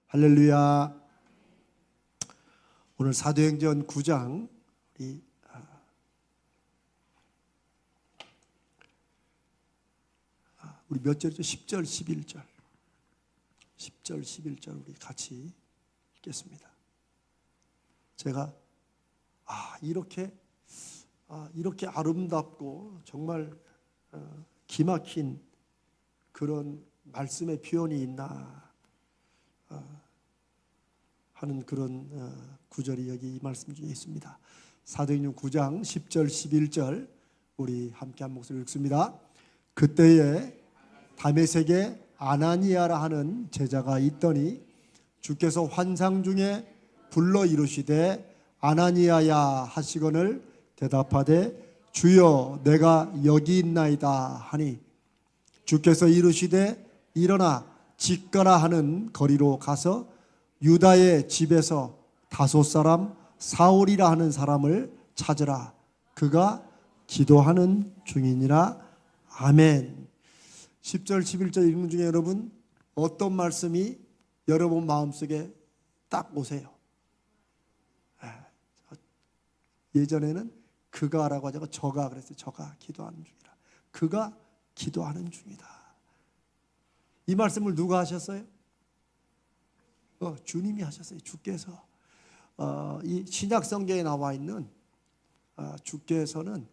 할렐루야. 오늘 사도행전 9장 우리 몇 절이죠? 10절, 11절. 10절, 11절 우리 같이 읽겠습니다. 제가 이렇게 아름답고 정말 기막힌 그런 말씀의 표현이 있나 하는 그런 구절이 여기 이 말씀 중에 있습니다. 사도행전 9장 10절 11절 우리 함께 한 목소리로 읽습니다. 그때에 다메섹에 아나니아라 하는 제자가 있더니 주께서 환상 중에 불러 이르시되 아나니아야 하시거늘 대답하되 주여 내가 여기 있나이다 하니 주께서 이르시되 일어나 직가라 하는 거리로 가서 유다의 집에서 다섯 사람 사울이라 하는 사람을 찾으라. 그가 기도하는 중이니라. 아멘. 10절 11절 읽는 중에 여러분 어떤 말씀이 여러분 마음속에 딱 오세요? 예전에는 그가라고 하자고 저가 그랬어요. 저가 기도하는 중이라. 그가 기도하는 중이다. 이 말씀을 누가 하셨어요? 주님이 하셨어요. 주께서 이 신약 성경에 나와 있는 주께서는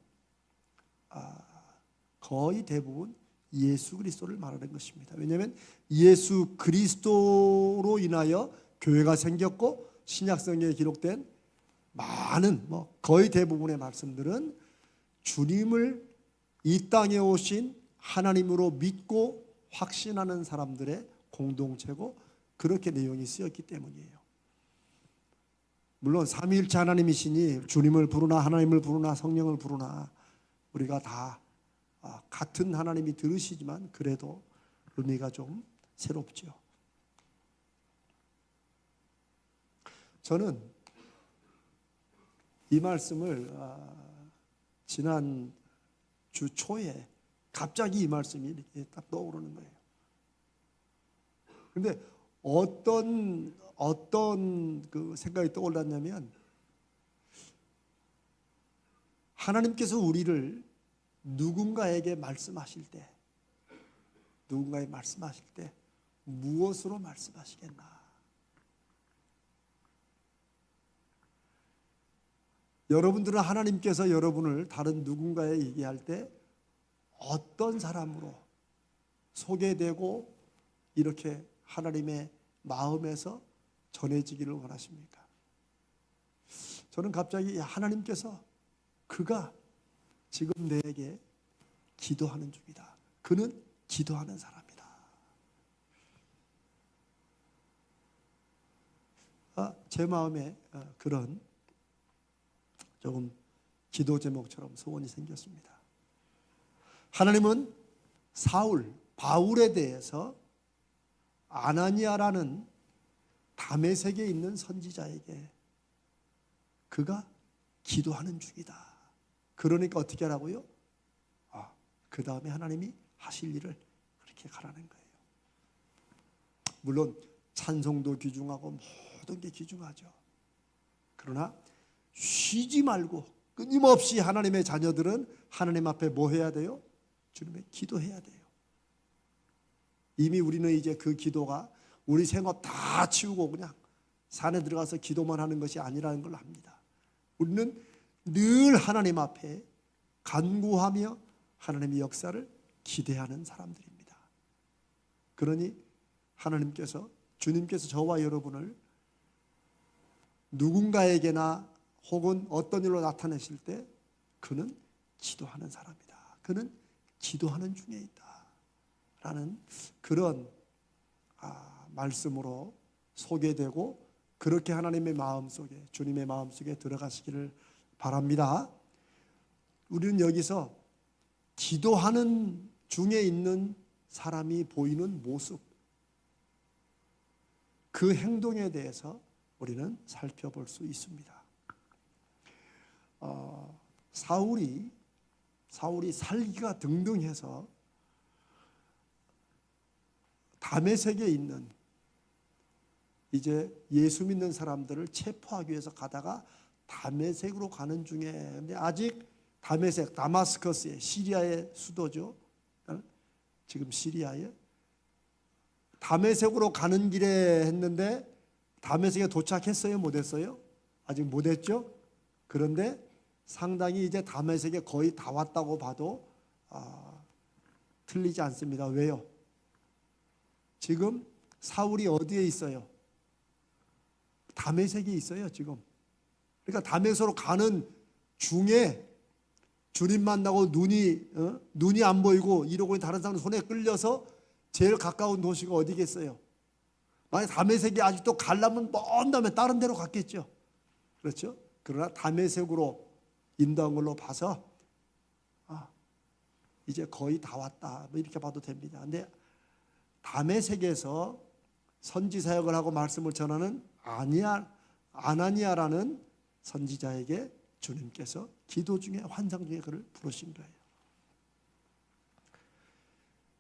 거의 대부분 예수 그리스도를 말하는 것입니다. 왜냐하면 예수 그리스도로 인하여 교회가 생겼고 신약 성경에 기록된 많은 거의 대부분의 말씀들은 주님을 이 땅에 오신 하나님으로 믿고 확신하는 사람들의 공동체고 그렇게 내용이 쓰였기 때문이에요. 물론 삼위일체 하나님이시니 주님을 부르나 하나님을 부르나 성령을 부르나 우리가 다 같은 하나님이 들으시지만 그래도 의미가 좀 새롭죠. 저는 이 말씀을 지난 주 초에 갑자기 이 말씀이 이렇게 딱 떠오르는 거예요. 그런데 어떤 그 생각이 떠올랐냐면 하나님께서 우리를 누군가에게 말씀하실 때 무엇으로 말씀하시겠나? 여러분들은 하나님께서 여러분을 다른 누군가에 얘기할 때 어떤 사람으로 소개되고 이렇게 하나님의 마음에서 전해지기를 원하십니까? 저는 갑자기 하나님께서 그가 지금 내게 기도하는 중이다. 그는 기도하는 사람이다. 제 마음에 그런 조금 기도 제목처럼 소원이 생겼습니다. 하나님은 바울에 대해서 아나니아라는 다메섹에 있는 선지자에게 그가 기도하는 중이다. 그러니까 어떻게 하라고요? 그 다음에 하나님이 하실 일을 그렇게 가라는 거예요. 물론 찬송도 귀중하고 모든 게 귀중하죠. 그러나 쉬지 말고 끊임없이 하나님의 자녀들은 하나님 앞에 뭐 해야 돼요? 주님의 기도해야 돼요. 이미 우리는 이제 그 기도가 우리 생업 다 치우고 그냥 산에 들어가서 기도만 하는 것이 아니라는 걸 압니다. 우리는 늘 하나님 앞에 간구하며 하나님의 역사를 기대하는 사람들입니다. 그러니 주님께서 저와 여러분을 누군가에게나 혹은 어떤 일로 나타내실 때 그는 기도하는 사람이다. 그는 기도하는 중에 있다. 라는 그런 말씀으로 소개되고 그렇게 하나님의 마음속에 주님의 마음속에 들어가시기를 바랍니다. 우리는 여기서 기도하는 중에 있는 사람이 보이는 모습 그 행동에 대해서 우리는 살펴볼 수 있습니다. 사울이 살기가 등등해서 다메섹에 있는 이제 예수 믿는 사람들을 체포하기 위해서 가다가 다메섹으로 가는 중에, 근데 아직 다메섹, 다마스커스에, 시리아의 수도죠. 지금 시리아에 다메섹으로 가는 길에 했는데 다메섹에 도착했어요? 못했어요? 아직 못했죠? 그런데 상당히 이제 다메섹에 거의 다 왔다고 봐도 틀리지 않습니다. 왜요? 지금 사울이 어디에 있어요? 다메섹에 있어요 지금. 그러니까 다메섹으로 가는 중에 주님 만나고 눈이 안 보이고 이러고 다른 사람 손에 끌려서 제일 가까운 도시가 어디겠어요? 만약 다메섹이 아직도 가려면 먼 다음에 다른 데로 갔겠죠. 그렇죠? 그러나 다메섹으로 인도한 걸로 봐서 이제 거의 다 왔다, 뭐 이렇게 봐도 됩니다. 근데 다메섹에서 선지 사역을 하고 말씀을 전하는 아나니아라는 선지자에게 주님께서 기도 중에, 환상 중에 그를 부르신 거예요.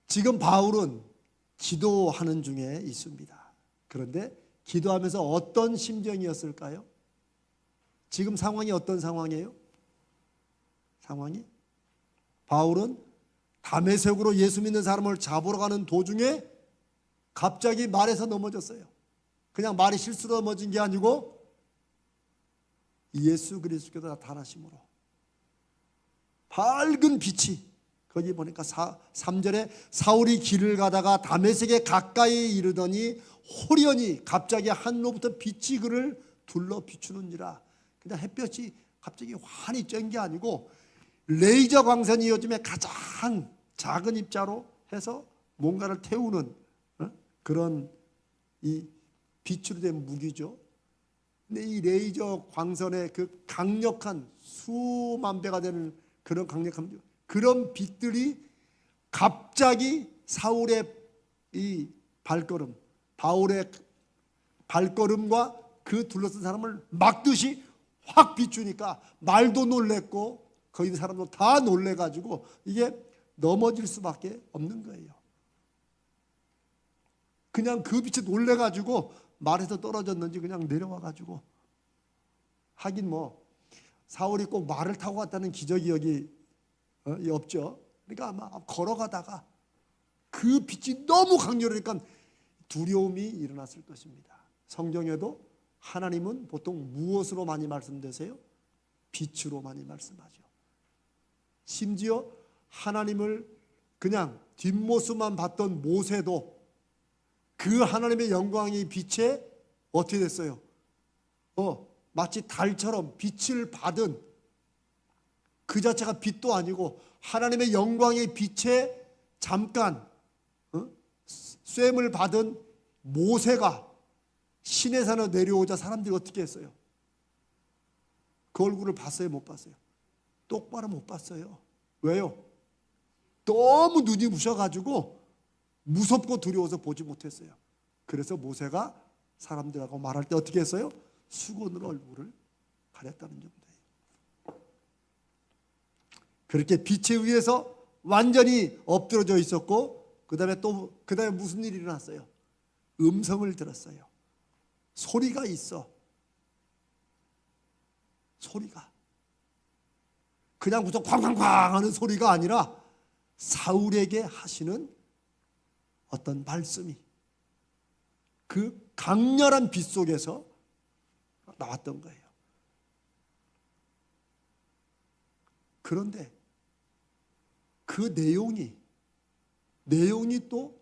지금 바울은 기도하는 중에 있습니다. 그런데 기도하면서 어떤 심정이었을까요? 지금 상황이 어떤 상황이에요? 상황이 바울은 다메섹으로 예수 믿는 사람을 잡으러 가는 도중에 갑자기 말에서 넘어졌어요. 그냥 말이 실수로 넘어진 게 아니고 예수 그리스도께서 나타나심으로 밝은 빛이, 거기 보니까 3절에 사울이 길을 가다가 다메섹에 가까이 이르더니 호련히 갑자기 하늘로부터 빛이 그를 둘러 비추는지라. 그냥 햇볕이 갑자기 환히 쬐는 게 아니고 레이저 광선이 요즘에 가장 작은 입자로 해서 뭔가를 태우는 그런 이 빛으로 된 무기죠. 근데 이 레이저 광선의 그 강력한 수만 배가 되는 그런 강력한 그런 빛들이 갑자기 사울의 이 발걸음, 바울의 발걸음과 그 둘러싼 사람을 막듯이 확 비추니까 말도 놀랬고 거기 있는 사람도 다 놀래가지고 이게 넘어질 수밖에 없는 거예요. 그냥 그 빛에 놀래가지고 말에서 떨어졌는지 그냥 내려와가지고, 하긴 뭐 사울이 꼭 말을 타고 갔다는 기적이 여기 없죠. 그러니까 아마 걸어가다가 그 빛이 너무 강렬하니까 두려움이 일어났을 것입니다. 성경에도 하나님은 보통 무엇으로 많이 말씀되세요? 빛으로 많이 말씀하죠. 심지어 하나님을 그냥 뒷모습만 봤던 모세도 그 하나님의 영광이 빛에 어떻게 됐어요? 마치 달처럼 빛을 받은, 그 자체가 빛도 아니고 하나님의 영광의 빛에 잠깐 쐐임을 받은 모세가 시내 산으로 내려오자 사람들이 어떻게 했어요? 그 얼굴을 봤어요? 못 봤어요? 똑바로 못 봤어요. 왜요? 너무 눈이 부셔가지고 무섭고 두려워서 보지 못했어요. 그래서 모세가 사람들하고 말할 때 어떻게 했어요? 수건으로 얼굴을 가렸다는 정도예요. 그렇게 빛에 의해서 완전히 엎드러져 있었고, 그 다음에 무슨 일이 일어났어요? 음성을 들었어요. 소리가 있어. 소리가 그냥 무슨 쾅쾅쾅 하는 소리가 아니라 사울에게 하시는 어떤 말씀이 그 강렬한 빛 속에서 나왔던 거예요. 그런데 그 내용이 또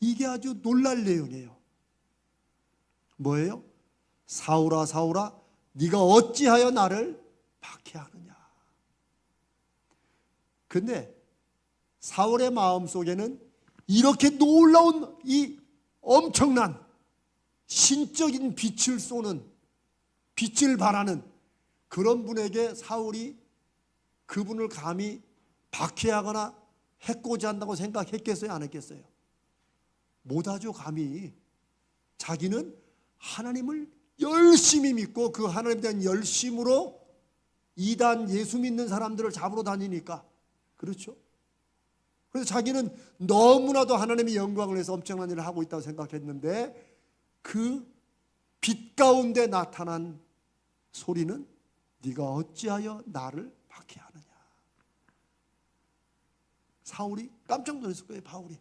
이게 아주 놀랄 내용이에요. 뭐예요? 사울아 사울아 네가 어찌하여 나를 박해하느냐. 근데 사울의 마음속에는 이렇게 놀라운 이 엄청난 신적인 빛을 쏘는, 빛을 발하는 그런 분에게 사울이 그분을 감히 박해하거나 해코지 한다고 생각했겠어요? 안 했겠어요? 못하죠. 감히. 자기는 하나님을 열심히 믿고 그 하나님에 대한 열심으로 이단 예수 믿는 사람들을 잡으러 다니니까. 그렇죠? 그래서 자기는 너무나도 하나님의 영광을 위해서 엄청난 일을 하고 있다고 생각했는데 그 빛 가운데 나타난 소리는 네가 어찌하여 나를 박해하느냐. 사울이 깜짝 놀랐을 거예요. 바울이.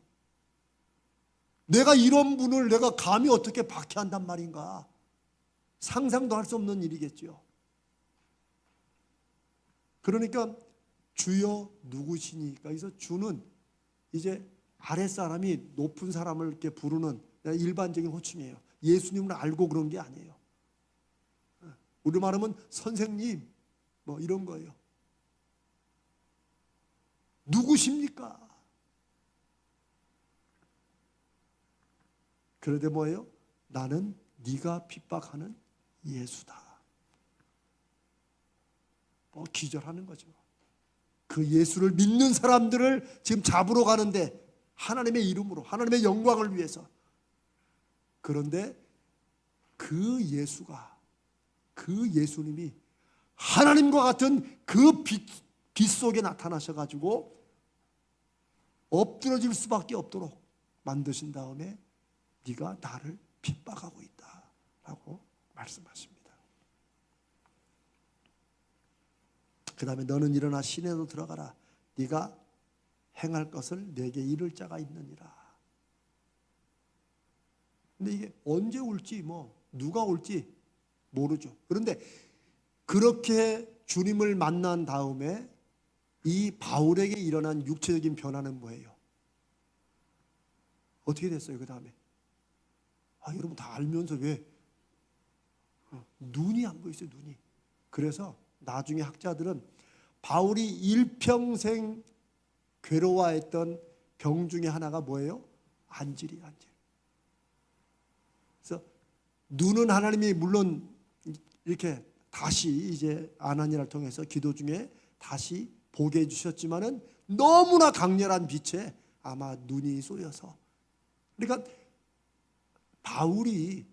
내가 이런 분을 내가 감히 어떻게 박해한단 말인가. 상상도 할 수 없는 일이겠죠. 그러니까 주여 누구시니까 여기서 주는 이제 아랫사람이 높은 사람을 이렇게 부르는 일반적인 호칭이에요. 예수님을 알고 그런 게 아니에요. 우리 말하면 선생님 뭐 이런 거예요. 누구십니까? 그런데 뭐예요? 나는 네가 핍박하는 예수다. 기절하는 거죠. 그 예수를 믿는 사람들을 지금 잡으러 가는데 하나님의 이름으로 하나님의 영광을 위해서. 그런데 그 예수가 그 예수님이 하나님과 같은 그 빛 속에 나타나셔가지고 엎드러질 수밖에 없도록 만드신 다음에 네가 나를 핍박하고 있다라고 말씀하십니다. 그 다음에 너는 일어나 시내로 들어가라. 네가 행할 것을 내게 이를 자가 있느니라. 근데 이게 언제 올지 누가 올지 모르죠. 그런데 그렇게 주님을 만난 다음에 이 바울에게 일어난 육체적인 변화는 뭐예요? 어떻게 됐어요? 그 다음에 여러분 다 알면서 왜 눈이 안 보이세요? 눈이. 그래서 나중에 학자들은 바울이 일평생 괴로워했던 병 중에 하나가 뭐예요? 안질이에요. 안질. 그래서 눈은 하나님이 물론 이렇게 다시 이제 아나니아를 통해서 기도 중에 다시 보게 해주셨지만은 너무나 강렬한 빛에 아마 눈이 쏘여서. 그러니까 바울이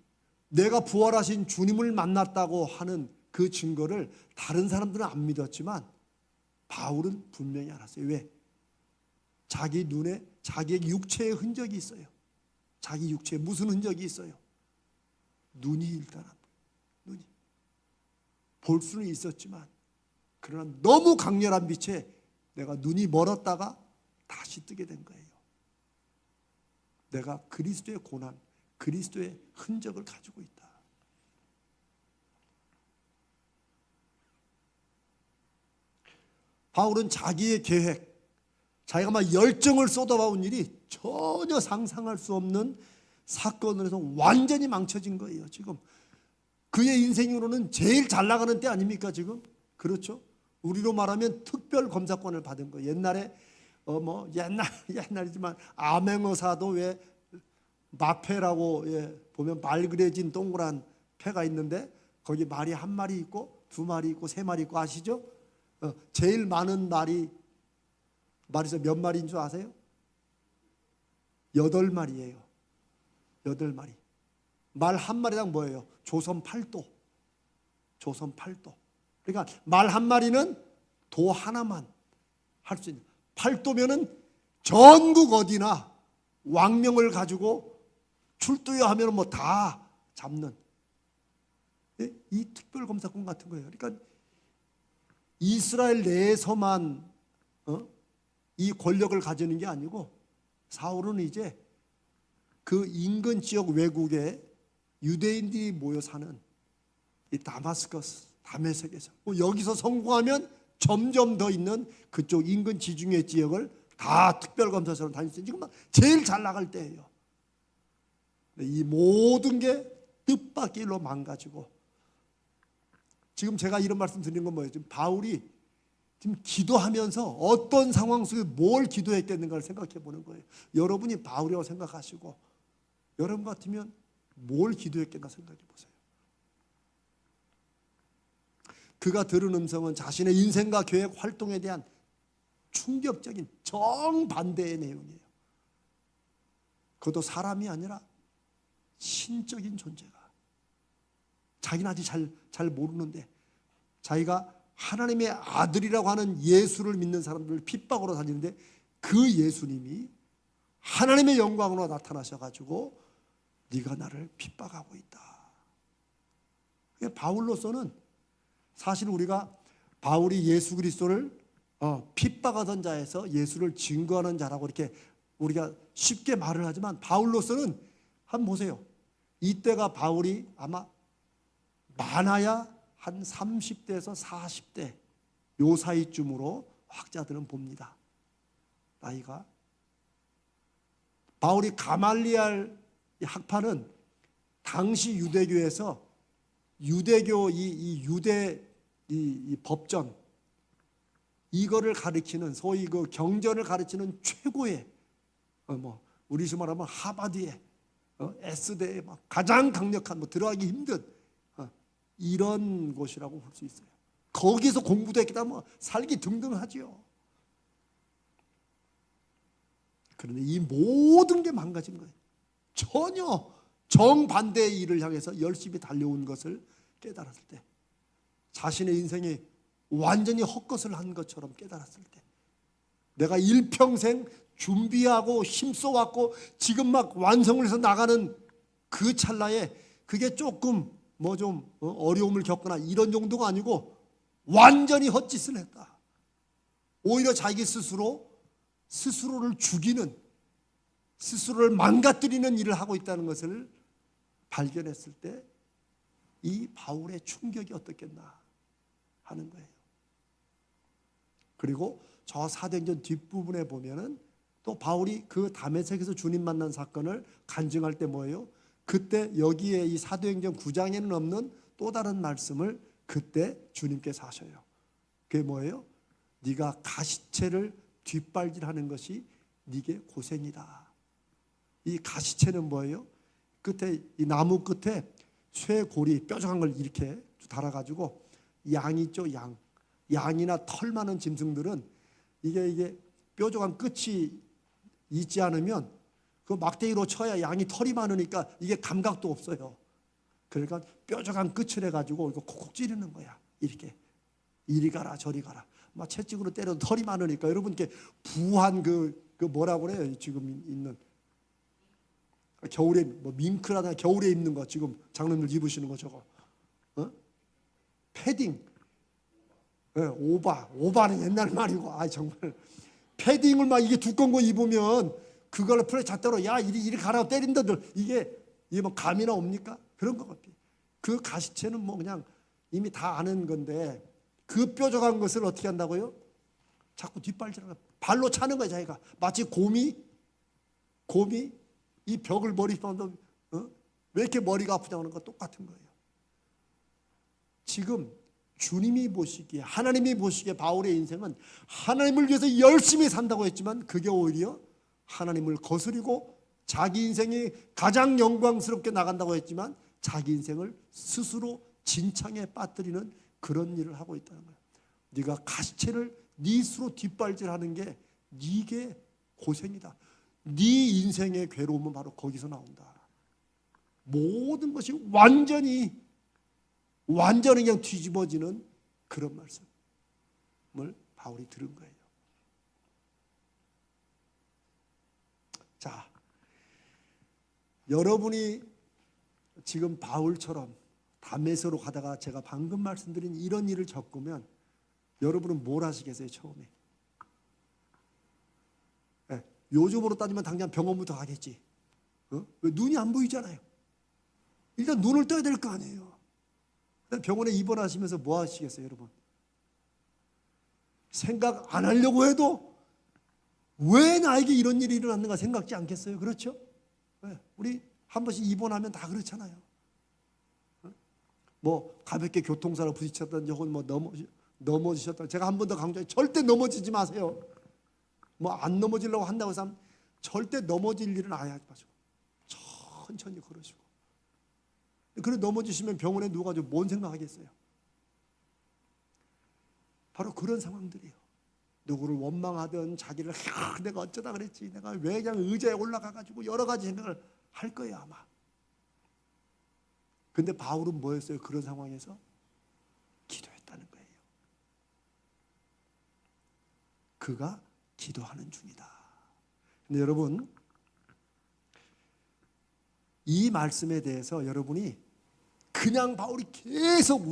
내가 부활하신 주님을 만났다고 하는 그 증거를 다른 사람들은 안 믿었지만 바울은 분명히 알았어요. 왜? 자기 눈에 자기의 육체의 흔적이 있어요. 자기 육체에 무슨 흔적이 있어요? 눈이 일단 눈이 볼 수는 있었지만 그러나 너무 강렬한 빛에 내가 눈이 멀었다가 다시 뜨게 된 거예요. 내가 그리스도의 고난, 그리스도의 흔적을 가지고 있다. 바울은 자기의 계획, 자기가 막 열정을 쏟아부은 일이 전혀 상상할 수 없는 사건을 해서 완전히 망쳐진 거예요. 지금 그의 인생으로는 제일 잘 나가는 때 아닙니까 지금? 그렇죠? 우리로 말하면 특별 검사권을 받은 거예요. 옛날에 옛날이지만 암행어사도 왜 마패라고 보면 말 그려진 동그란 패가 있는데 거기 말이 한 마리 있고 두 마리 있고 세 마리 있고 아시죠? 제일 많은 말이 몇 마리인 줄 아세요? 8마리예요. 8마리. 말 한 마리당 뭐예요? 조선 8도. 조선 8도. 그러니까 말 한 마리는 도 하나만 할 수 있는. 8도면은 전국 어디나 왕명을 가지고 출두여 하면 다 잡는 이 특별검사권 같은 거예요. 그러니까 이스라엘 내에서만 이 권력을 가지는 게 아니고 사울은 이제 그 인근 지역 외국에 유대인들이 모여 사는 이 다마스커스, 다메섹에서 여기서 성공하면 점점 더 있는 그쪽 인근 지중해 지역을 다 특별검사처럼 다닐 수 있는 지금 제일 잘 나갈 때예요. 이 모든 게 뜻밖일로 망가지고 지금 제가 이런 말씀 드리는 건 뭐예요? 지금 바울이 지금 기도하면서 어떤 상황 속에 뭘 기도했겠는가를 생각해 보는 거예요. 여러분이 바울이라고 생각하시고 여러분 같으면 뭘 기도했겠나 생각해 보세요. 그가 들은 음성은 자신의 인생과 계획 활동에 대한 충격적인 정반대의 내용이에요. 그것도 사람이 아니라 신적인 존재가 자기는 아직 잘 모르는데 자기가 하나님의 아들이라고 하는 예수를 믿는 사람들을 핍박으로 다니는데 그 예수님이 하나님의 영광으로 나타나셔가지고 네가 나를 핍박하고 있다. 바울로서는 사실 우리가 바울이 예수 그리스도를 핍박하던 자에서 예수를 증거하는 자라고 이렇게 우리가 쉽게 말을 하지만 바울로서는 한번 보세요. 이때가 바울이 아마 많아야 한 30대에서 40대 요 사이쯤으로 학자들은 봅니다. 나이가. 바울이 가말리알 학파는 당시 유대교에서 유대교 이 유대 이 법전 이거를 가르치는 소위 그 경전을 가르치는 최고의 우리 식 말하면 하버드의 S대의 가장 강력한 들어가기 힘든 이런 곳이라고 볼 수 있어요. 거기서 공부도 했기 때문에 살기 등등하지요. 그런데 이 모든 게 망가진 거예요. 전혀 정반대의 일을 향해서 열심히 달려온 것을 깨달았을 때, 자신의 인생이 완전히 헛것을 한 것처럼 깨달았을 때, 내가 일평생 준비하고 힘써왔고 지금 막 완성을 해서 나가는 그 찰나에 그게 조금 좀 어려움을 겪거나 이런 정도가 아니고 완전히 헛짓을 했다. 오히려 자기 스스로를 죽이는, 스스로를 망가뜨리는 일을 하고 있다는 것을 발견했을 때 이 바울의 충격이 어떻겠나 하는 거예요. 그리고 저 사도행전 뒷부분에 보면은 또 바울이 그 다메섹에서 주님 만난 사건을 간증할 때 뭐예요? 그때 여기에 이 사도행전 9장에는 없는 또 다른 말씀을 그때 주님께서 하셔요. 그게 뭐예요? 네가 가시체를 뒷발질하는 것이 네게 고생이다. 이 가시체는 뭐예요? 끝에 이 나무 끝에 쇠고리 뾰족한 걸 이렇게 달아가지고 양 있죠, 양이나 털 많은 짐승들은 이게 뾰족한 끝이 있지 않으면 그 막대기로 쳐야 양이 털이 많으니까 이게 감각도 없어요. 그러니까 뾰족한 끝을 해가지고 이거 콕콕 찌르는 거야. 이렇게 이리 가라 저리 가라. 막 채찍으로 때려도 털이 많으니까 여러분 이렇게 부한 그 뭐라고 그래요? 지금 있는 겨울에 밍크라나 겨울에 입는 거 지금 장로님들 입으시는 거 저거 패딩. 오바는 옛날 말이고 정말 패딩을 막 이게 두꺼운 거 입으면 그걸 풀에 잣대로 야 이리 가라 때린다들 이게 뭐 감이나 옵니까? 그런 것 같아요. 그 가시체는 뭐 그냥 이미 다 아는 건데 그 뾰족한 것을 어떻게 한다고요? 자꾸 뒷발질하는 발로 차는 거야 자기가. 마치 곰이 이 벽을 머리 왜 이렇게 머리가 아프냐고 하는 거 똑같은 거예요. 지금 주님이 보시기에 하나님이 보시기에 바울의 인생은 하나님을 위해서 열심히 산다고 했지만 그게 오히려 하나님을 거스리고 자기 인생이 가장 영광스럽게 나간다고 했지만 자기 인생을 스스로 진창에 빠뜨리는 그런 일을 하고 있다는 거예요. 네가 가시체를 네 스스로 뒷발질하는 게 네게 고생이다. 네 인생의 괴로움은 바로 거기서 나온다. 모든 것이 완전히 그냥 뒤집어지는 그런 말씀을 바울이 들은 거예요. 자, 여러분이 지금 바울처럼 다메섹으로 가다가 제가 방금 말씀드린 이런 일을 겪으면 여러분은 뭘 하시겠어요? 처음에 요즘으로 따지면 당장 병원부터 가겠지. 왜 눈이 안 보이잖아요. 일단 눈을 떠야 될 거 아니에요. 병원에 입원하시면서 뭐 하시겠어요, 여러분? 생각 안 하려고 해도 왜 나에게 이런 일이 일어났는가 생각지 않겠어요? 그렇죠? 우리 한 번씩 입원하면 다 그렇잖아요. 뭐 가볍게 교통사로 부딪혔다든지 혹은 뭐 넘어지셨다. 제가 한 번 더 강조해요. 절대 넘어지지 마세요. 뭐 안 넘어지려고 한다고 해서 절대 넘어질 일은 아예 하지 마시고 천천히 걸으시고. 그래 넘어지시면 병원에 누가 뭔 생각하겠어요? 바로 그런 상황들이에요. 누구를 원망하든 자기를 내가 어쩌다 그랬지, 내가 왜 그냥 의자에 올라가가지고 여러 가지 생각을 할 거예요 아마. 근데 바울은 뭐였어요? 그런 상황에서 기도했다는 거예요. 그가 기도하는 중이다. 근데 여러분 이 말씀에 대해서 여러분이 그냥 바울이 계속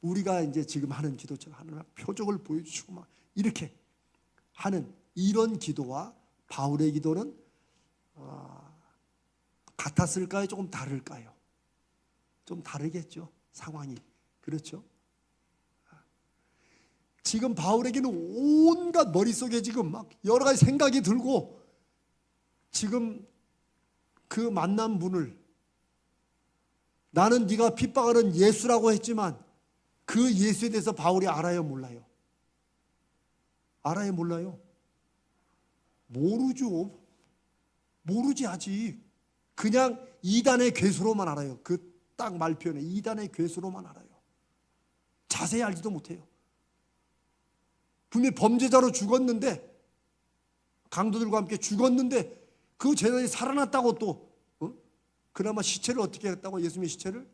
우리가 이제 지금 하는 기도처럼 하나님 표적을 보여주시고 막 이렇게 하는 이런 기도와 바울의 기도는 같았을까요? 조금 다를까요? 좀 다르겠죠. 상황이. 그렇죠? 지금 바울에게는 온갖 머릿속에 지금 막 여러 가지 생각이 들고 지금 그 만난 분을 나는 네가 핍박하는 예수라고 했지만 그 예수에 대해서 바울이 알아요, 몰라요? 알아요, 몰라요? 모르죠. 모르지 아직. 그냥 이단의 괴수로만 알아요. 그 딱 말 표현에 이단의 괴수로만 알아요. 자세히 알지도 못해요. 분명히 범죄자로 죽었는데 강도들과 함께 죽었는데 그 죄인이 살아났다고 또 그나마 시체를 어떻게 했다고 예수님의 시체를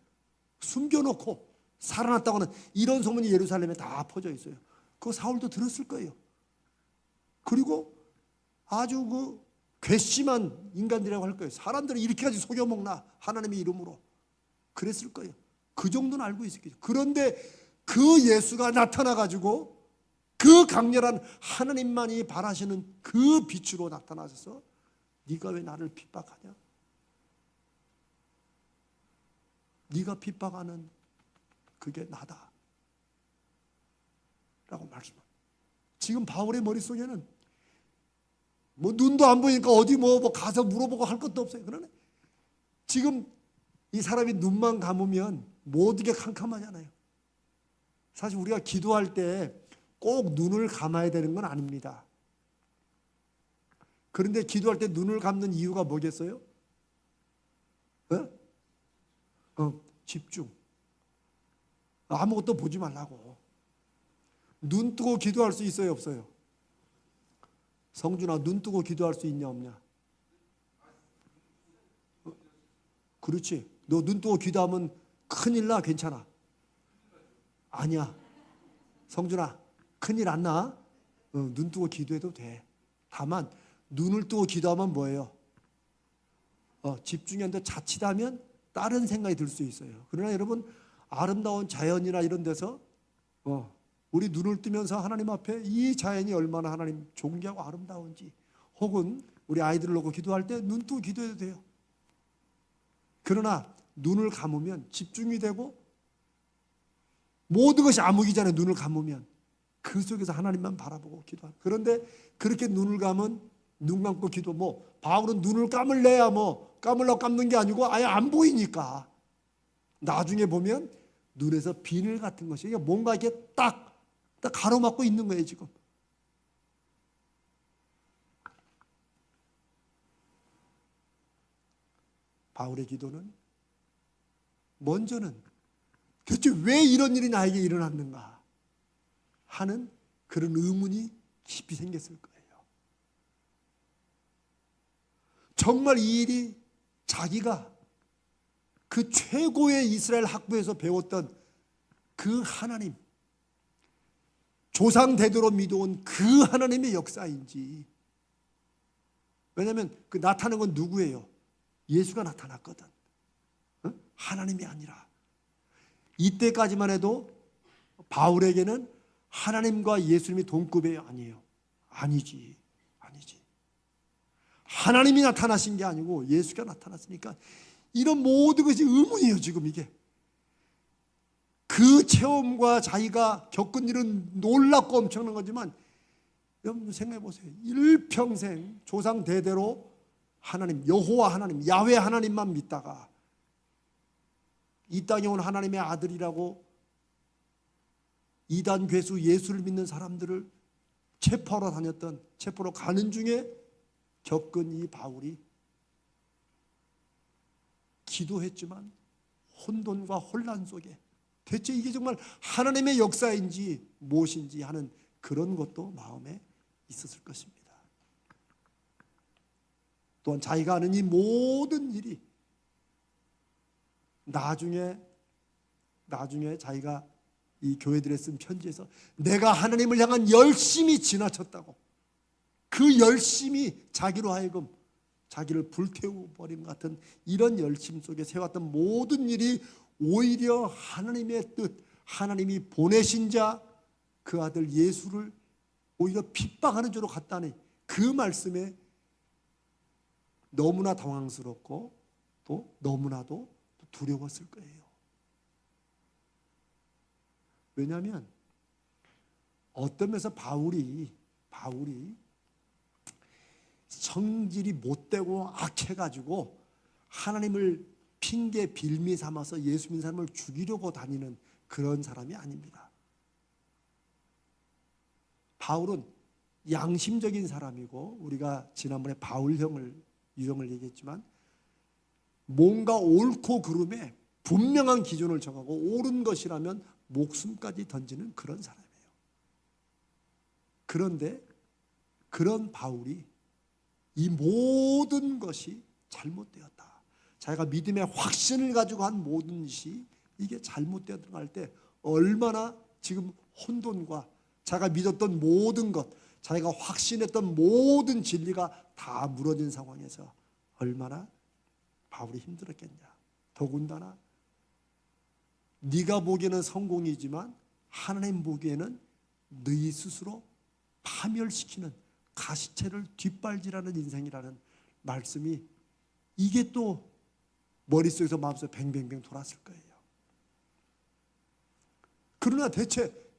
숨겨놓고 살아났다고 하는 이런 소문이 예루살렘에 다 퍼져 있어요. 그거 사울도 들었을 거예요. 그리고 아주 그 괘씸한 인간들이라고 할 거예요. 사람들을 이렇게까지 속여먹나 하나님의 이름으로 그랬을 거예요. 그 정도는 알고 있었겠죠. 그런데 그 예수가 나타나가지고 그 강렬한 하나님만이 바라시는 그 빛으로 나타나셔서 네가 왜 나를 핍박하냐? 네가 핍박하는 그게 나다 라고 말씀합니다. 지금 바울의 머릿속에는 뭐 눈도 안 보이니까 어디 뭐 가서 물어보고 할 것도 없어요. 그러네. 지금 이 사람이 눈만 감으면 모든 게 캄캄하잖아요. 사실 우리가 기도할 때 꼭 눈을 감아야 되는 건 아닙니다. 그런데 기도할 때 눈을 감는 이유가 뭐겠어요? 집중. 아무것도 보지 말라고. 눈 뜨고 기도할 수 있어요, 없어요? 성준아, 눈 뜨고 기도할 수 있냐, 없냐? 그렇지. 너 눈 뜨고 기도하면 큰일 나, 괜찮아? 아니야. 성준아, 큰일 안 나? 눈 뜨고 기도해도 돼. 다만 눈을 뜨고 기도하면 뭐예요? 집중하는데 자칫하면 다른 생각이 들 수 있어요. 그러나 여러분, 아름다운 자연이나 이런 데서 우리 눈을 뜨면서 하나님 앞에 이 자연이 얼마나 하나님 존귀하고 아름다운지, 혹은 우리 아이들을 놓고 기도할 때 눈 뜨고 기도해도 돼요. 그러나 눈을 감으면 집중이 되고 모든 것이 암흑이잖아요. 눈을 감으면 그 속에서 하나님만 바라보고 기도하는. 그런데 그렇게 눈을 감은 눈 감고 기도, 바울은 눈을 감을래야 감으려고 감는 게 아니고 아예 안 보이니까 나중에 보면 눈에서 비늘 같은 것이 뭔가 이렇게 딱 가로막고 있는 거예요 지금. 바울의 기도는 먼저는 도대체 왜 이런 일이 나에게 일어났는가 하는 그런 의문이 깊이 생겼을 거예요. 정말 이 일이 자기가 그 최고의 이스라엘 학부에서 배웠던 그 하나님, 조상 대대로 믿어온 그 하나님의 역사인지. 왜냐하면 그 나타나는 건 누구예요? 예수가 나타났거든. 하나님이 아니라. 이때까지만 해도 바울에게는 하나님과 예수님이 동급이 아니에요. 아니지. 하나님이 나타나신 게 아니고 예수가 나타났으니까 이런 모든 것이 의문이에요 지금 이게. 그 체험과 자기가 겪은 일은 놀랍고 엄청난 거지만 여러분 생각해 보세요. 일평생 조상 대대로 하나님, 여호와 하나님, 야훼 하나님만 믿다가 이 땅에 온 하나님의 아들이라고 이단 괴수 예수를 믿는 사람들을 체포하러 다녔던, 체포로 가는 중에 겪은 이 바울이 기도했지만 혼돈과 혼란 속에 대체 이게 정말 하나님의 역사인지 무엇인지 하는 그런 것도 마음에 있었을 것입니다. 또한 자기가 하는 이 모든 일이 나중에 자기가 이 교회들에 쓴 편지에서 내가 하나님을 향한 열심이 지나쳤다고, 그 열심이 자기로 하여금 자기를 불태워버린 것 같은 이런 열심 속에 세웠던 모든 일이 오히려 하나님의 뜻, 하나님이 보내신 자 그 아들 예수를 오히려 핍박하는 줄로 갔다니, 그 말씀에 너무나 당황스럽고 또 너무나도 두려웠을 거예요. 왜냐하면 어떤 면에서 바울이 성질이 못되고 악해가지고 하나님을 핑계 빌미 삼아서 예수 믿는 사람을 죽이려고 다니는 그런 사람이 아닙니다. 바울은 양심적인 사람이고, 우리가 지난번에 바울형을 유형을 얘기했지만 뭔가 옳고 그름에 분명한 기준을 정하고 옳은 것이라면 목숨까지 던지는 그런 사람이에요. 그런데 그런 바울이 이 모든 것이 잘못되었다, 자기가 믿음의 확신을 가지고 한 모든 것이 이게 잘못되었다고 할 때 얼마나 지금 혼돈과 자기가 믿었던 모든 것, 자기가 확신했던 모든 진리가 다 무너진 상황에서 얼마나 바울이 힘들었겠냐. 더군다나 네가 보기에는 성공이지만 하나님 보기에는 네 스스로 파멸시키는 가시체를 뒷발질하는 인생이라는 말씀이, 이게 또 머릿속에서 마음속에 뱅뱅뱅 돌았을 거예요. 그러나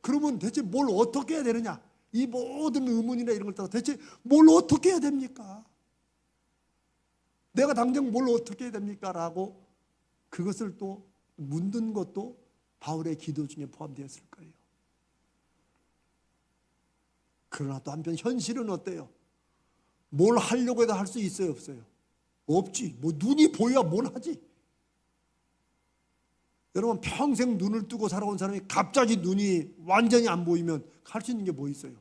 그러면 대체 뭘 어떻게 해야 되느냐? 이 모든 의문이나 이런 걸 떠나서 대체 뭘 어떻게 해야 됩니까? 내가 당장 뭘 어떻게 해야 됩니까? 라고 그것을 또 묻는 것도 바울의 기도 중에 포함되었을 거예요. 그러나 또 한편 현실은 어때요? 뭘 하려고 해도 할 수 있어요, 없어요? 없지. 뭐 눈이 보여야 뭘 하지. 여러분, 평생 눈을 뜨고 살아온 사람이 갑자기 눈이 완전히 안 보이면 할 수 있는 게 뭐 있어요?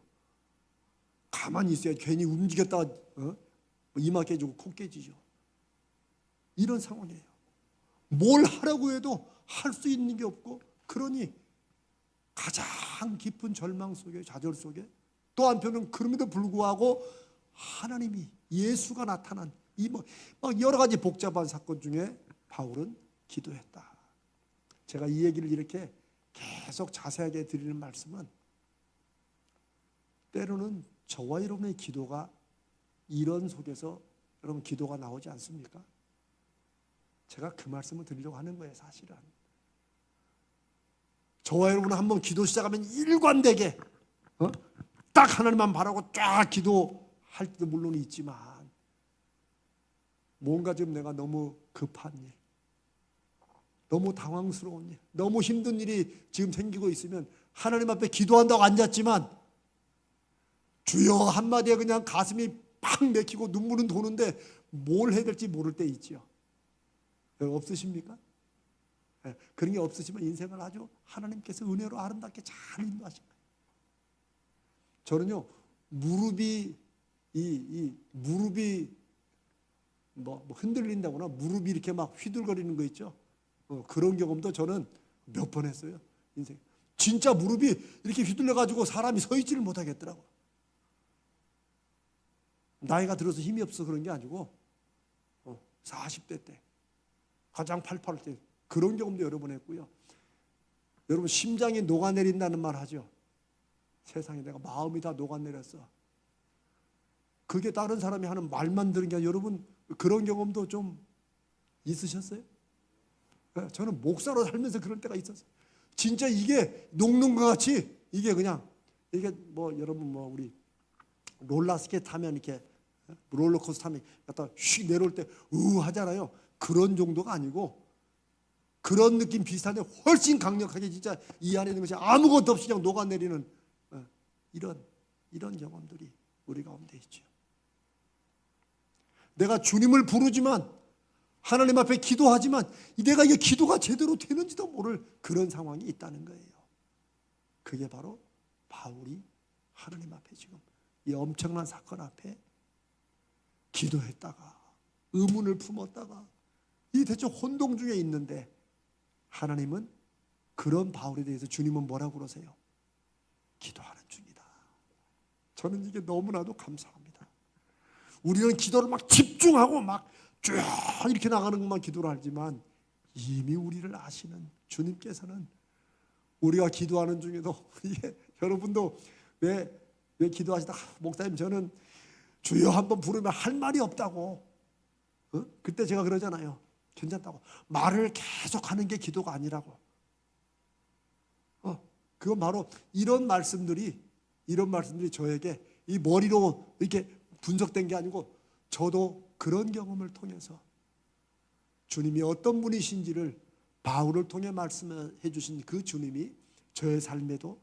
가만히 있어야, 괜히 움직였다가 이마 깨지고 코 깨지죠. 이런 상황이에요. 뭘 하라고 해도 할 수 있는 게 없고, 그러니 가장 깊은 절망 속에, 좌절 속에, 또 한편은 그럼에도 불구하고 하나님이, 예수가 나타난 이 막 여러 가지 복잡한 사건 중에 바울은 기도했다. 제가 이 얘기를 이렇게 계속 자세하게 드리는 말씀은, 때로는 저와 여러분의 기도가 이런 속에서 여러분 기도가 나오지 않습니까? 제가 그 말씀을 드리려고 하는 거예요, 사실은. 저와 여러분은 한번 기도 시작하면 일관되게 딱 하나님만 바라고 쫙 기도할 때도 물론 있지만, 뭔가 지금 내가 너무 급한 일, 너무 당황스러운 일, 너무 힘든 일이 지금 생기고 있으면 하나님 앞에 기도한다고 앉았지만 주여 한마디에 그냥 가슴이 팍 맥히고 눈물은 도는데 뭘 해야 될지 모를 때 있죠. 없으십니까? 그런 게 없으시면 인생을 아주 하나님께서 은혜로 아름답게 잘 인도하신 거예요. 저는요, 무릎이 뭐 흔들린다거나 무릎이 이렇게 막 휘둘거리는 거 있죠. 그런 경험도 저는 몇 번 했어요, 인생. 진짜 무릎이 이렇게 휘둘려가지고 사람이 서 있지를 못하겠더라고. 나이가 들어서 힘이 없어 그런 게 아니고 40대 때 가장 팔팔할 때 그런 경험도 여러 번 했고요. 여러분, 심장이 녹아내린다는 말 하죠. 세상에 내가 마음이 다 녹아내렸어. 그게 다른 사람이 하는 말만 들은 게 아니라, 여러분 그런 경험도 좀 있으셨어요? 저는 목사로 살면서 그런 때가 있었어요. 진짜 이게 녹는 것 같이, 이게 그냥, 이게 뭐 여러분 뭐 우리 롤러스케이트 타면 이렇게 롤러코스터 타면 갖다 휙 내려올 때 하잖아요. 그런 정도가 아니고, 그런 느낌 비슷한데 훨씬 강력하게 진짜 이 안에 있는 것이 아무것도 없이 그냥 녹아내리는 이런 경험들이 우리 가운데 있죠. 내가 주님을 부르지만, 하나님 앞에 기도하지만 내가 이게 기도가 제대로 되는지도 모를 그런 상황이 있다는 거예요. 그게 바로 바울이 하나님 앞에 지금 이 엄청난 사건 앞에 기도했다가 의문을 품었다가 이 대체 혼동 중에 있는데, 하나님은 그런 바울에 대해서 주님은 뭐라고 그러세요? 기도하는 중이다. 저는 이게 너무나도 감사합니다. 우리는 기도를 막 집중하고 막 쭉 이렇게 나가는 것만 기도를 하지만, 이미 우리를 아시는 주님께서는 우리가 기도하는 중에도 이게 여러분도 왜 기도하시다 목사님 저는 주여 한번 부르면 할 말이 없다고 그때 제가 그러잖아요. 괜찮다고. 말을 계속하는 게 기도가 아니라고. 그건 바로 이런 말씀들이 저에게 이 머리로 이렇게 분석된 게 아니고 저도 그런 경험을 통해서 주님이 어떤 분이신지를 바울을 통해 말씀해 주신 그 주님이 저의 삶에도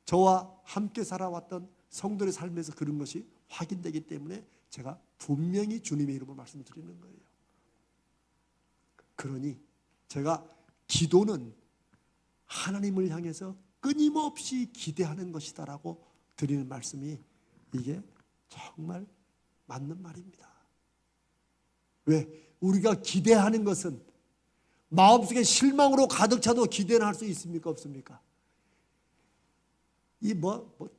저와 함께 살아왔던 성도의 삶에서 그런 것이 확인되기 때문에 제가 분명히 주님의 이름으로 말씀드리는 거예요. 그러니 제가 기도는 하나님을 향해서 끊임없이 기대하는 것이다라고 드리는 말씀이 이게 정말 맞는 말입니다. 왜? 우리가 기대하는 것은 마음속에 실망으로 가득 차도 기대는 할 수 있습니까? 없습니까? 이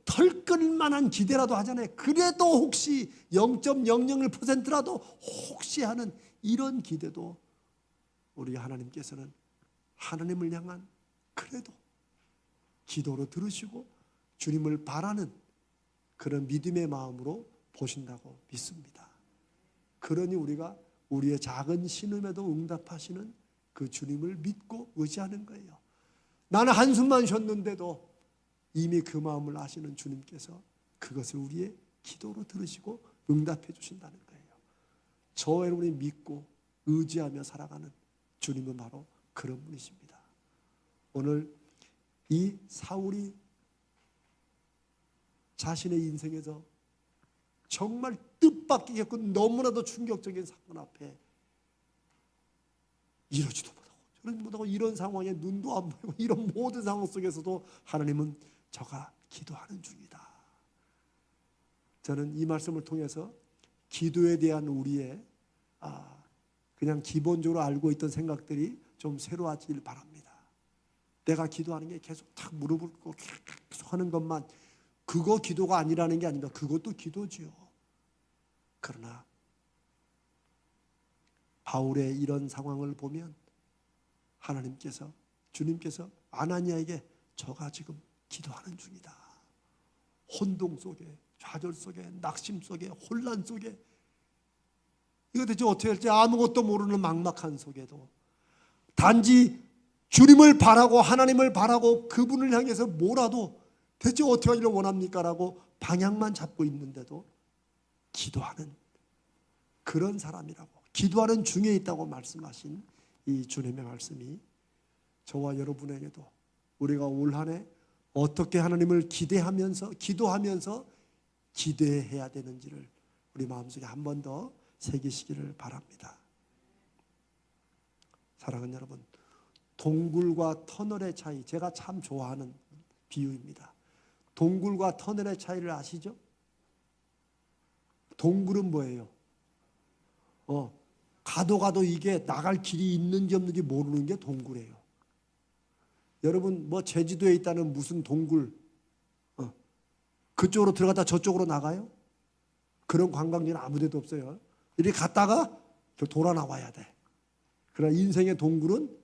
털끓일 만한 기대라도 하잖아요. 그래도 혹시 0.001%라도 혹시 하는 이런 기대도 우리 하나님께서는 하나님을 향한 그래도 기도로 들으시고 주님을 바라는 그런 믿음의 마음으로 보신다고 믿습니다. 그러니 우리가 우리의 작은 신음에도 응답하시는 그 주님을 믿고 의지하는 거예요. 나는 한숨만 쉬었는데도 이미 그 마음을 아시는 주님께서 그것을 우리의 기도로 들으시고 응답해 주신다는 거예요. 저와 여러분이 믿고 의지하며 살아가는 주님은 바로 그런 분이십니다. 오늘 이 사울이 자신의 인생에서 정말 뜻밖의 겪고 너무나도 충격적인 사건 앞에 이러지도 못하고 저러지도 못하고 이런 상황에 눈도 안 보이고 이런 모든 상황 속에서도 하나님은 저가 기도하는 중이다. 저는 이 말씀을 통해서 기도에 대한 우리의 그냥 기본적으로 알고 있던 생각들이 좀 새로워지길 바랍니다. 내가 기도하는 게 계속 탁 무릎을 꿇고 계속 하는 것만 그거 기도가 아니라는 게 아닙니다. 그것도 기도지요. 그러나 바울의 이런 상황을 보면 하나님께서 주님께서 아나니아에게 저가 지금 기도하는 중이다. 혼동 속에 좌절 속에 낙심 속에 혼란 속에 이거 대체 어떻게 할지 아무것도 모르는 막막한 속에도 단지 주님을 바라고 하나님을 바라고 그분을 향해서 뭐라도 대체 어떻게 하기를 원합니까? 라고 방향만 잡고 있는데도 기도하는 그런 사람이라고 기도하는 중에 있다고 말씀하신 이 주님의 말씀이 저와 여러분에게도 우리가 올 한 해 어떻게 하나님을 기대하면서 기도하면서 기대해야 되는지를 우리 마음속에 한 번 더 새기시기를 바랍니다. 사랑하는 여러분, 동굴과 터널의 차이 제가 참 좋아하는 비유입니다. 동굴과 터널의 차이를 아시죠? 동굴은 뭐예요? 가도 이게 나갈 길이 있는지 없는지 모르는 게 동굴이에요. 여러분 제주도에 있다는 무슨 동굴 그쪽으로 들어갔다 저쪽으로 나가요? 그런 관광지는 아무 데도 없어요. 이렇게 갔다가 돌아 나와야 돼. 그러나 인생의 동굴은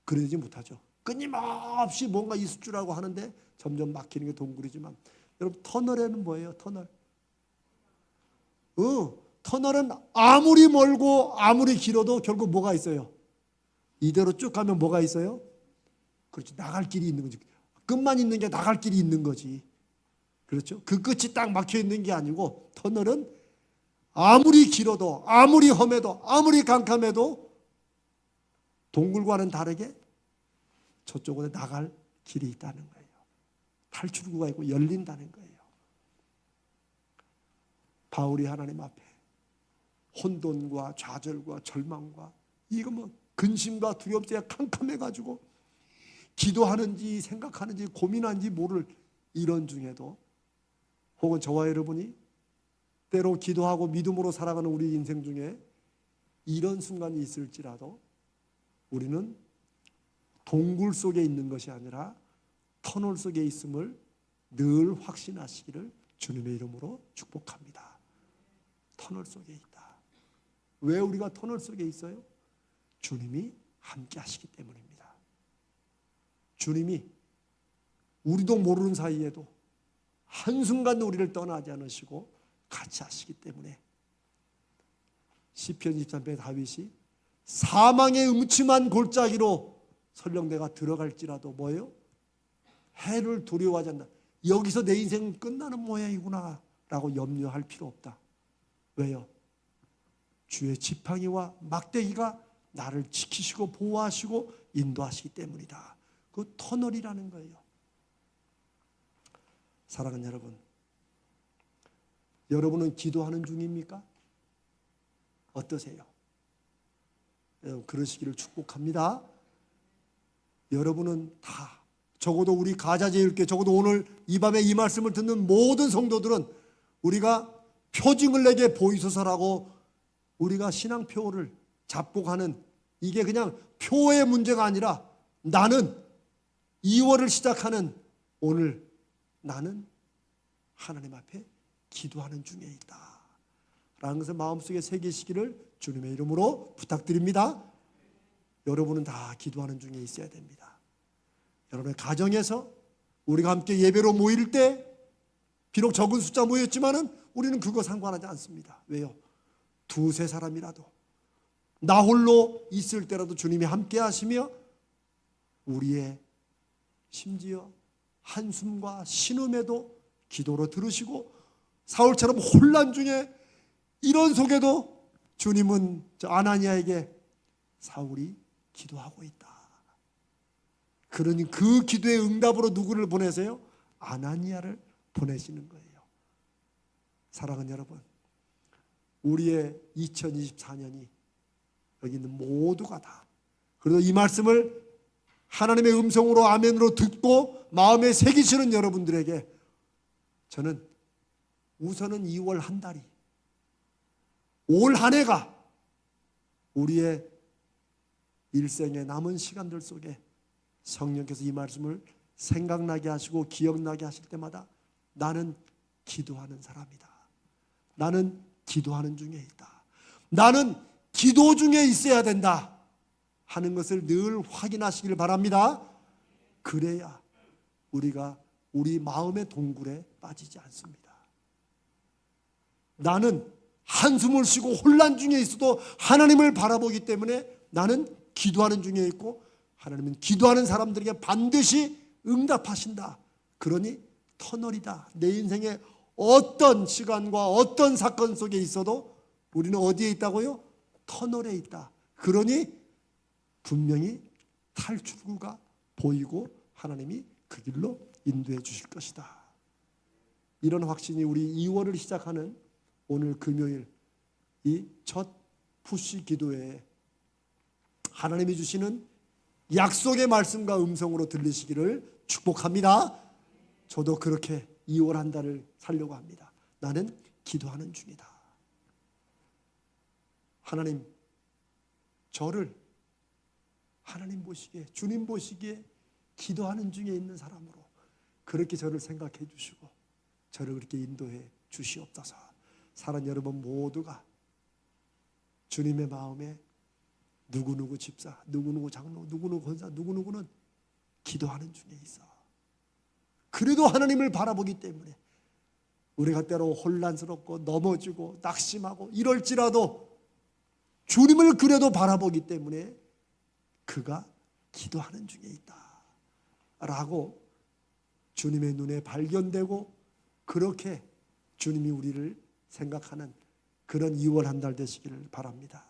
그러지 못하죠. 끊임없이 뭔가 있을 줄 알고 하는데 점점 막히는 게 동굴이지만 여러분 터널에는 뭐예요? 터널은 아무리 멀고 아무리 길어도 결국 뭐가 있어요? 이대로 쭉 가면 뭐가 있어요? 그렇지, 나갈 길이 있는 거지. 끝만 있는 게 나갈 길이 있는 거지. 그렇죠? 그 끝이 딱 막혀 있는 게 아니고 터널은 아무리 길어도 아무리 험해도 아무리 캄캄해도 동굴과는 다르게 저쪽으로 나갈 길이 있다는 거예요. 탈출구가 있고 열린다는 거예요. 바울이 하나님 앞에 혼돈과 좌절과 절망과 이거 근심과 두려움 때문에 캄캄해가지고 기도하는지 생각하는지 고민하는지 모를 이런 중에도 혹은 저와 여러분이 때로 기도하고 믿음으로 살아가는 우리 인생 중에 이런 순간이 있을지라도 우리는 동굴 속에 있는 것이 아니라 터널 속에 있음을 늘 확신하시기를 주님의 이름으로 축복합니다. 터널 속에 있다. 왜 우리가 터널 속에 있어요? 주님이 함께 하시기 때문입니다. 주님이 우리도 모르는 사이에도 한순간 우리를 떠나지 않으시고 같이 하시기 때문에 시편 23편의 다윗이 사망의 음침한 골짜기로 설령 내가 들어갈지라도 뭐예요? 해를 두려워하지 않는다. 여기서 내 인생은 끝나는 모양이구나 라고 염려할 필요 없다. 왜요? 주의 지팡이와 막대기가 나를 지키시고 보호하시고 인도하시기 때문이다. 그 터널이라는 거예요. 사랑하는 여러분, 여러분은 기도하는 중입니까? 어떠세요? 여러분 그러시기를 축복합니다. 여러분은 다 적어도 우리 가자제일교회 적어도 오늘 이 밤에 이 말씀을 듣는 모든 성도들은 우리가 표징을 내게 보이소서라고 우리가 신앙표를 잡고 가는 이게 그냥 표의 문제가 아니라 나는 2월을 시작하는 오늘 나는 하나님 앞에 기도하는 중에 있다 라는 것을 마음속에 새기시기를 주님의 이름으로 부탁드립니다. 여러분은 다 기도하는 중에 있어야 됩니다. 여러분의 가정에서 우리가 함께 예배로 모일 때 비록 적은 숫자 모였지만은 우리는 그거 상관하지 않습니다. 왜요? 두세 사람이라도 나 홀로 있을 때라도 주님이 함께 하시며 우리의 심지어 한숨과 신음에도 기도로 들으시고 사울처럼 혼란 중에 이런 속에도 주님은 저 아나니아에게 사울이 기도하고 있다. 그러니 그 기도의 응답으로 누구를 보내세요? 아나니아를 보내시는 거예요. 사랑하는 여러분, 우리의 2024년이 여기 있는 모두가 다 그래도 이 말씀을 하나님의 음성으로 아멘으로 듣고 마음에 새기시는 여러분들에게 저는 우선은 2월 한 달이 올 한 해가 우리의 일생의 남은 시간들 속에 성령께서 이 말씀을 생각나게 하시고 기억나게 하실 때마다 나는 기도하는 사람이다. 나는 기도하는 중에 있다. 나는 기도 중에 있어야 된다 하는 것을 늘 확인하시길 바랍니다. 그래야 우리가 우리 마음의 동굴에 빠지지 않습니다. 나는 한숨을 쉬고 혼란 중에 있어도 하나님을 바라보기 때문에 나는 기도하는 중에 있고 하나님은 기도하는 사람들에게 반드시 응답하신다. 그러니 터널이다. 내 인생에 어떤 시간과 어떤 사건 속에 있어도 우리는 어디에 있다고요? 터널에 있다. 그러니 분명히 탈출구가 보이고 하나님이 그 길로 인도해 주실 것이다. 이런 확신이 우리 2월을 시작하는 오늘 금요일 이 첫 푸시 기도회에 하나님이 주시는 약속의 말씀과 음성으로 들리시기를 축복합니다. 저도 그렇게 2월 한 달을 살려고 합니다. 나는 기도하는 중이다. 하나님, 저를 하나님 보시기에, 주님 보시기에 기도하는 중에 있는 사람으로 그렇게 저를 생각해 주시고 저를 그렇게 인도해 주시옵소서. 사랑하는 여러분 모두가 주님의 마음에 누구누구 집사, 누구누구 장로, 누구누구 권사, 누구누구는 기도하는 중에 있어. 그래도 하나님을 바라보기 때문에 우리가 때로 혼란스럽고 넘어지고 낙심하고 이럴지라도 주님을 그래도 바라보기 때문에 그가 기도하는 중에 있다 라고 주님의 눈에 발견되고 그렇게 주님이 우리를 생각하는 그런 2월 한 달 되시기를 바랍니다.